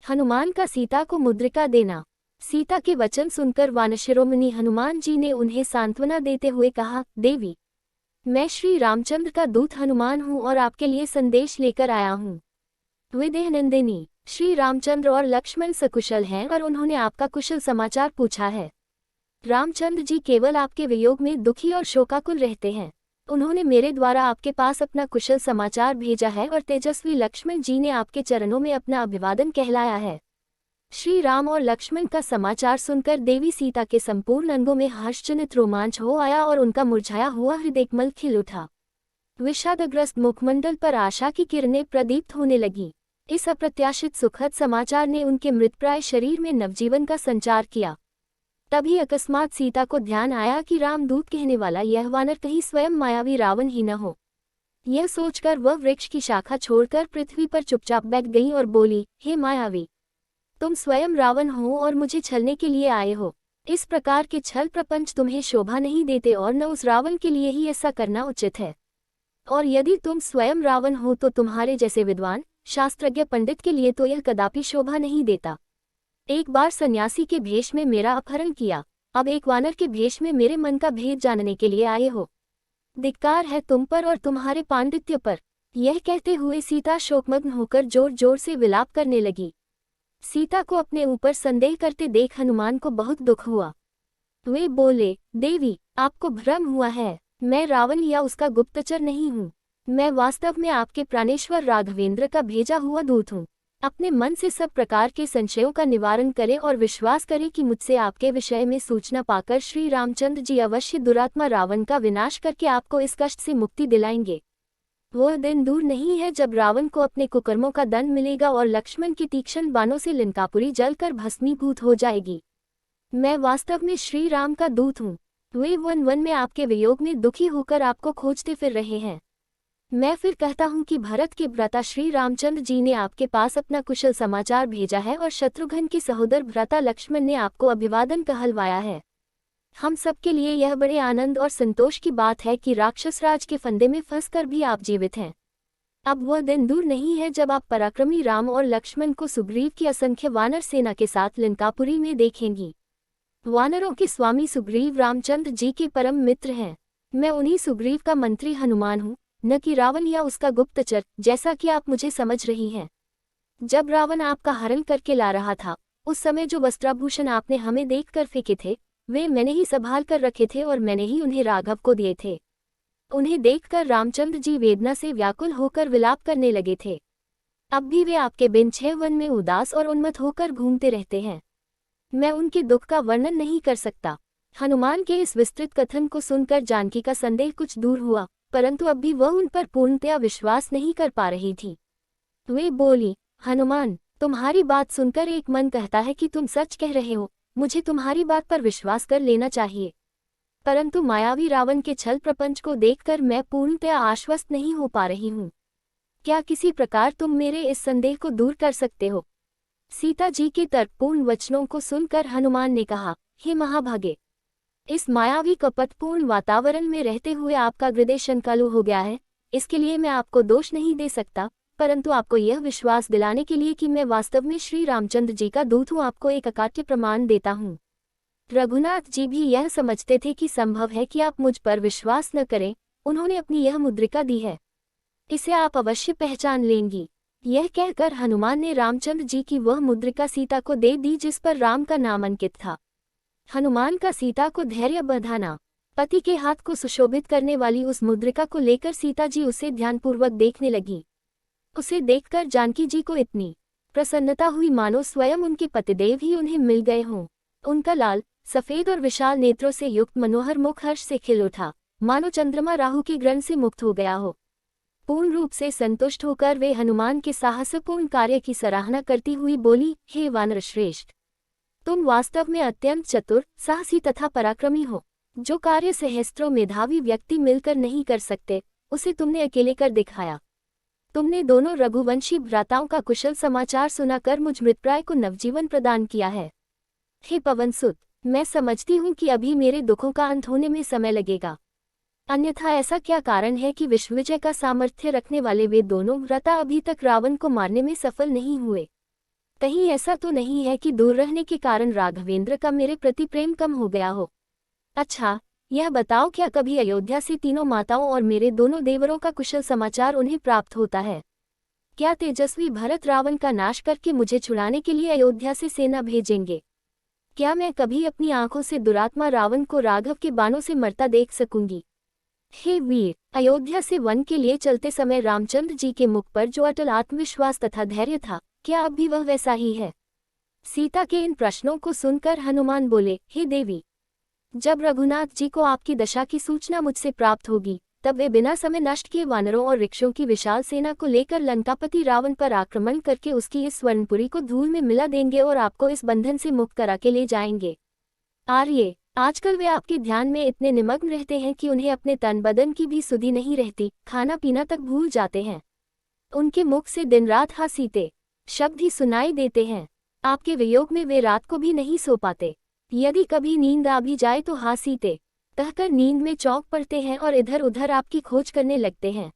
हनुमान का सीता को मुद्रिका देना। सीता के वचन सुनकर वानशिरोमणि हनुमान जी ने उन्हें सांत्वना देते हुए कहा, देवी, मैं श्री रामचंद्र का दूत हनुमान हूँ और आपके लिए संदेश लेकर आया हूँ। विदेह नंदिनी, श्री रामचंद्र और लक्ष्मण सकुशल हैं और उन्होंने आपका कुशल समाचार पूछा है। रामचंद्र जी केवल आपके वियोग में दुखी और शोकाकुल रहते हैं। उन्होंने मेरे द्वारा आपके पास अपना कुशल समाचार भेजा है और तेजस्वी लक्ष्मण जी ने आपके चरणों में अपना अभिवादन कहलाया है। श्री राम और लक्ष्मण का समाचार सुनकर देवी सीता के संपूर्ण अंगों में हर्षजनित रोमांच हो आया और उनका मुरझाया हुआ हृदय कमल खिल उठा। विषादग्रस्त मुखमंडल पर आशा की किरणें प्रदीप्त होने लगीं। इस अप्रत्याशित सुखद समाचार ने उनके मृतप्राय शरीर में नवजीवन का संचार किया। तभी अकस्मात सीता को ध्यान आया कि रामदूत कहने वाला यह वानर कहीं स्वयं मायावी रावण ही न हो। यह सोचकर वह वृक्ष की शाखा छोड़कर पृथ्वी पर चुपचाप बैठ गई और बोली, हे मायावी, तुम स्वयं रावण हो और मुझे छलने के लिए आए हो। इस प्रकार के छल प्रपंच तुम्हें शोभा नहीं देते और न उस रावण के लिए ही ऐसा करना उचित है। और यदि तुम स्वयं रावण हो तो तुम्हारे जैसे विद्वान शास्त्रज्ञ पंडित के लिए तो यह कदापि शोभा नहीं देता। एक बार सन्यासी के भेष में मेरा अपहरण किया, अब एक वानर के भेष में मेरे मन का भेद जानने के लिए आए हो। धिक्कार है तुम पर और तुम्हारे पांडित्य पर। यह कहते हुए सीता शोकमग्न होकर जोर जोर से विलाप करने लगी। सीता को अपने ऊपर संदेह करते देख हनुमान को बहुत दुख हुआ। वे बोले, देवी, आपको भ्रम हुआ है। मैं रावण या उसका गुप्तचर नहीं हूँ। मैं वास्तव में आपके प्राणेश्वर राघवेंद्र का भेजा हुआ दूत हूँ। अपने मन से सब प्रकार के संशयों का निवारण करें और विश्वास करें कि मुझसे आपके विषय में सूचना पाकर श्री रामचंद्र जी अवश्य दुरात्मा रावण का विनाश करके आपको इस कष्ट से मुक्ति दिलाएंगे। वह दिन दूर नहीं है जब रावण को अपने कुकर्मों का दंड मिलेगा और लक्ष्मण की तीक्ष्ण बाणों से लंकापुरी जलकर भस्मीभूत हो जाएगी। मैं वास्तव में श्री राम का दूत हूँ। वे वन वन में आपके वियोग में दुखी होकर आपको खोजते फिर रहे हैं। मैं फिर कहता हूँ कि भरत के भ्राता श्री रामचंद्र जी ने आपके पास अपना कुशल समाचार भेजा है और शत्रुघ्न के सहोदर भ्राता लक्ष्मण ने आपको अभिवादन कहलवाया है। हम सबके लिए यह बड़े आनंद और संतोष की बात है कि राक्षस राज के फंदे में फंसकर भी आप जीवित हैं। अब वह दिन दूर नहीं है जब आप पराक्रमी राम और लक्ष्मण को सुग्रीव की असंख्य वानर सेना के साथ लंकापुरी में देखेंगी। वानरों के स्वामी सुग्रीव रामचंद्र जी के परम मित्र हैं। मैं उन्हीं सुग्रीव का मंत्री हनुमान हूँ, न कि रावण या उसका गुप्तचर, जैसा कि आप मुझे समझ रही हैं। जब रावण आपका हरण करके ला रहा था, उस समय जो वस्त्राभूषण आपने हमें देखकर फेंके थे, वे मैंने ही संभाल कर रखे थे और मैंने ही उन्हें राघव को दिए थे। उन्हें देखकर रामचंद्र जी वेदना से व्याकुल होकर विलाप करने लगे थे। अब भी वे आपके बिन 6 वन में उदास और उन्मत्त होकर घूमते रहते हैं। मैं उनके दुख का वर्णन नहीं कर सकता। हनुमान के इस विस्तृत कथन को सुनकर जानकी का संदेह कुछ दूर हुआ, परंतु अब भी वह उन पर पूर्णतया विश्वास नहीं कर पा रही थी। वे बोली, हनुमान, तुम्हारी बात सुनकर एक मन कहता है कि तुम सच कह रहे हो। मुझे तुम्हारी बात पर विश्वास कर लेना चाहिए, परंतु मायावी रावण के छल प्रपंच को देखकर मैं पूर्णतया आश्वस्त नहीं हो पा रही हूँ। क्या किसी प्रकार तुम मेरे इस संदेह को दूर कर सकते हो? सीता जी के तर्कपूर्ण वचनों को सुनकर हनुमान ने कहा, हे महाभागे, इस मायावी कपटपूर्ण वातावरण में रहते हुए आपका हृदय शंकालु हो गया है। इसके लिए मैं आपको दोष नहीं दे सकता, परंतु आपको यह विश्वास दिलाने के लिए कि मैं वास्तव में श्री रामचंद्र जी का दूत हूँ, आपको एक अकाट्य प्रमाण देता हूँ। रघुनाथ जी भी यह समझते थे कि संभव है कि आप मुझ पर विश्वास न करें। उन्होंने अपनी यह मुद्रिका दी है, इसे आप अवश्य पहचान लेंगी। यह कहकर हनुमान ने रामचंद्र जी की वह मुद्रिका सीता को दे दी जिस पर राम का नाम अंकित था। हनुमान का सीता को धैर्य बंधाना। पति के हाथ को सुशोभित करने वाली उस मुद्रिका को लेकर सीता जी उसे ध्यानपूर्वक देखने लगी। उसे देखकर जानकी जी को इतनी प्रसन्नता हुई मानो स्वयं उनके पतिदेव ही उन्हें मिल गए हों। उनका लाल, सफेद और विशाल नेत्रों से युक्त मनोहर मुख हर्ष से खिल उठा, मानो चंद्रमा राहु के ग्रहण से मुक्त हो गया हो। पूर्ण रूप से संतुष्ट होकर वे हनुमान के साहसपूर्ण कार्य की सराहना करती हुई बोली, हे वानर श्रेष्ठ, तुम वास्तव में अत्यंत चतुर, साहसी तथा पराक्रमी हो। जो कार्य सहस्त्रों मेधावी व्यक्ति मिलकर नहीं कर सकते, उसे तुमने अकेले कर दिखाया। तुमने दोनों रघुवंशी भ्राताओं का कुशल समाचार सुनाकर मुझ मृतप्राय को नवजीवन प्रदान किया है। हे पवनसुत, मैं समझती हूँ कि अभी मेरे दुखों का अंत होने में समय लगेगा, अन्यथा ऐसा क्या कारण है कि विश्वविजय का सामर्थ्य रखने वाले वे दोनों भ्राता अभी तक रावण को मारने में सफल नहीं हुए। कहीं ऐसा तो नहीं है कि दूर रहने के कारण राघवेंद्र का मेरे प्रति प्रेम कम हो गया हो। अच्छा, यह बताओ, क्या कभी अयोध्या से तीनों माताओं और मेरे दोनों देवरों का कुशल समाचार उन्हें प्राप्त होता है? क्या तेजस्वी भरत रावण का नाश करके मुझे छुड़ाने के लिए अयोध्या से सेना भेजेंगे? क्या मैं कभी अपनी आंखों से दुरात्मा रावण को राघव के बाणों से मरता देख सकूंगी? हे वीर, अयोध्या से वन के लिए चलते समय रामचंद्र जी के मुख पर जो अटल आत्मविश्वास तथा धैर्य था, क्या अब भी वह वैसा ही है? सीता के इन प्रश्नों को सुनकर हनुमान बोले, हे देवी, जब रघुनाथ जी को आपकी दशा की सूचना मुझसे प्राप्त होगी, तब वे बिना समय नष्ट किए वानरों और वृक्षों की विशाल सेना को लेकर लंकापति रावण पर आक्रमण करके उसकी इस स्वर्णपुरी को धूल में मिला देंगे और आपको इस बंधन से मुक्त करा के ले जाएंगे। आर्य, आजकल वे आपके ध्यान में इतने निमग्न रहते हैं कि उन्हें अपने तन बदन की भी सुधि नहीं रहती, खाना पीना तक भूल जाते हैं। उनके मुख से दिन रात हाँ सीते शब्द ही सुनाई देते हैं। आपके वियोग में वे रात को भी नहीं सो पाते। यदि कभी नींद आ भी जाए तो हाँ सीते कहकर नींद में चौंक पड़ते हैं और इधर उधर आपकी खोज करने लगते हैं।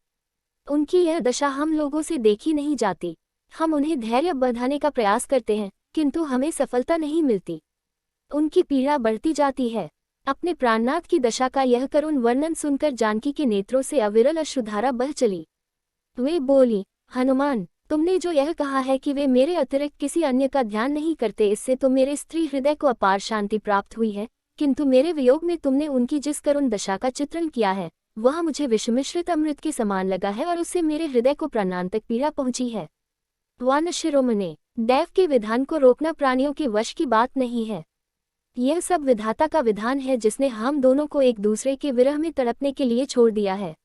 उनकी यह दशा हम लोगों से देखी नहीं जाती। हम उन्हें धैर्य बढ़ाने का प्रयास करते हैं, किंतु हमें सफलता नहीं मिलती। उनकी पीड़ा बढ़ती जाती है। अपने प्राणनाथ की दशा का यह करुण वर्णन सुनकर जानकी के नेत्रों से अविरल अश्रुधारा बह चली। वे बोली, हनुमान, तुमने जो यह कहा है कि वे मेरे अतिरिक्त किसी अन्य का ध्यान नहीं करते, इससे तो मेरे स्त्री हृदय को अपार शांति प्राप्त हुई है, किंतु मेरे वियोग में तुमने उनकी जिस करुण दशा का चित्रण किया है, वह मुझे विषमिश्रित अमृत के समान लगा है और उससे मेरे हृदय को प्राणांतक पीड़ा पहुंची है। वानशिरोमणे, दैव के विधान को रोकना प्राणियों के वश की बात नहीं है। यह सब विधाता का विधान है, जिसने हम दोनों को एक दूसरे के विरह में तड़पने के लिए छोड़ दिया है।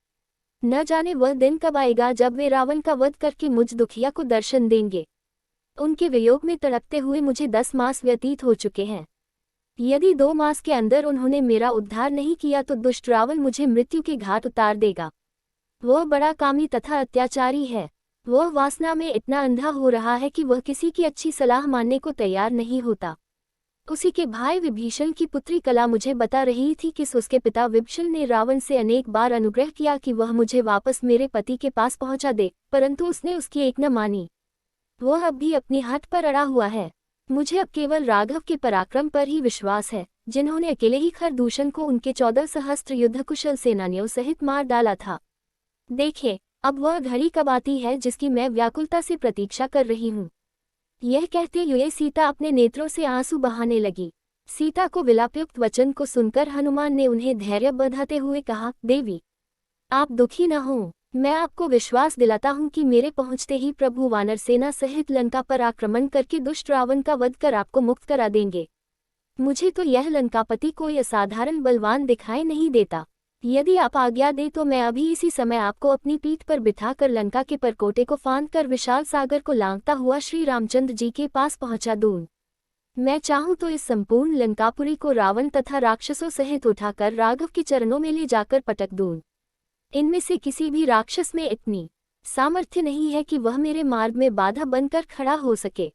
न जाने वह दिन कब आएगा जब वे रावण का वध करके मुझ दुखिया को दर्शन देंगे। उनके वियोग में तड़पते हुए मुझे 10 मास व्यतीत हो चुके हैं। यदि 2 मास के अंदर उन्होंने मेरा उद्धार नहीं किया तो दुष्ट रावण मुझे मृत्यु के घाट उतार देगा। वह बड़ा कामी तथा अत्याचारी है। वह वासना में इतना अंधा हो रहा है कि वह किसी की अच्छी सलाह मानने को तैयार नहीं होता। उसी के भाई विभीषण की पुत्री कला मुझे बता रही थी कि उसके पिता विभीषण ने रावण से अनेक बार अनुग्रह किया कि वह मुझे वापस मेरे पति के पास पहुंचा दे, परंतु उसने उसकी एक न मानी। वह अब भी अपनी हट पर अड़ा हुआ है। मुझे अब केवल राघव के पराक्रम पर ही विश्वास है, जिन्होंने अकेले ही खरदूषण को उनके 14 सहस्त्र युद्ध कुशल सेनानियों सहित मार डाला था। देखे, अब वह घड़ी कब आती है जिसकी मैं व्याकुलता से प्रतीक्षा कर रही हूँ। यह कहते हुए सीता अपने नेत्रों से आंसू बहाने लगी। सीता को विलापयुक्त वचन को सुनकर हनुमान ने उन्हें धैर्य बढ़ाते हुए कहा, देवी, आप दुखी न हो। मैं आपको विश्वास दिलाता हूँ कि मेरे पहुँचते ही प्रभु वानर सेना सहित लंका पर आक्रमण करके दुष्ट रावण का वध कर आपको मुक्त करा देंगे। मुझे तो यह लंकापति कोई असाधारण बलवान दिखाई नहीं देता। यदि आप आज्ञा दे तो मैं अभी इसी समय आपको अपनी पीठ पर बिठाकर लंका के परकोटे को फांद कर विशाल सागर को लांघता हुआ श्री रामचंद्र जी के पास पहुंचा दूं। मैं चाहूं तो इस संपूर्ण लंकापुरी को रावण तथा राक्षसों सहित उठाकर राघव के चरणों में ले जाकर पटक दूं। इनमें से किसी भी राक्षस में इतनी सामर्थ्य नहीं है कि वह मेरे मार्ग में बाधा बनकर खड़ा हो सके।